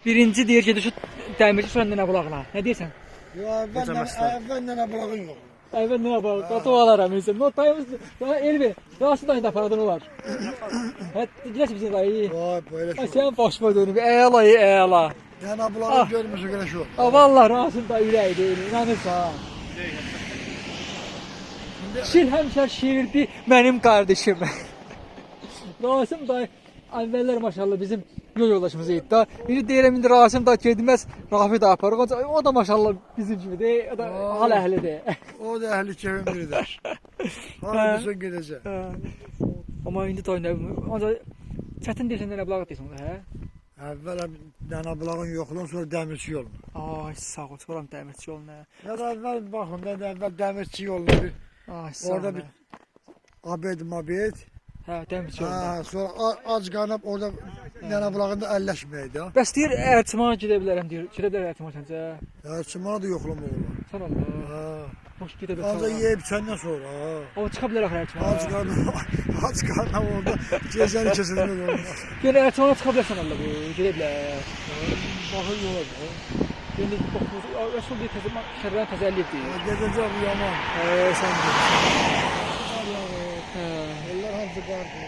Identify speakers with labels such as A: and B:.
A: Birinci deyir ki, şu dəmirçi sonra nənə bulağına. Nə deyirsən?
B: Yo, əvvəldən nə bulağın yox.
A: Əvvəl nənə bulaq, qatı alaram insan. Notayımız, Elvi, rasın dayında aparadın olar. Hətta giləsi bizim dayı.
B: Vay, böyle
A: Ay,
B: şey.
A: sən başıma dönüb, əla, əla.
B: Nənə bulağın görmüşük elə şu.
A: Vallahi rasın da ürək deyil, inanırsan. Şir həmişə şirdi mənim qardaşım. Rasim da əvvəllər maşallah bizim yol yoldaşımız idi da. İndi deyirəm indi Rasim da getməz, Rafi da aparır. O da maşallah bizim kimidir. O da hal əhlidir.
B: O da əhli kefin biridir. Hadi son gedəcək.
A: Amma indi da ancaq çətin deyirsən nənə bulağı deyirsən ona, hə?
B: Əvvəl nənə bulağın yoxluğun sonra dəmirçi yolun.
A: Ay sağ ol, çıxıram dəmirçi yoluna.
B: Ya da əvvəl baxın, əvvəl dəmirçi yoluna bir.
A: Ay sağ ol.
B: Orada bir abed.
A: Hə, dəmirçi yoluna.
B: Ha, sonra ac qarnab orada nənə bulağında əlləşməydi.
A: Bəs deyir Ərtimana gedə bilərəm deyir. Gedə bilər Ərtimana səncə?
B: Ərtimana da yoxlamaq olar.
A: Sən Allah.
B: Ha.
A: Xoş gedə bilər.
B: Ancaq yeyib səndən sonra. Ha.
A: O çıxa bilər axı Ərtimana.
B: Ac qarnab orada gecəni keçirmək olmaz.
A: Yəni Ərtimana çıxa bilərsən Allah bu. Gedə bilər.
B: Baxın yola.
A: İndi baxın, Rəsul deyir təzə şərrən təzəlliyib.
B: Gedəcəm yaman.
A: Sən deyirsən.
B: Allah. Onlar hamısı qarşı.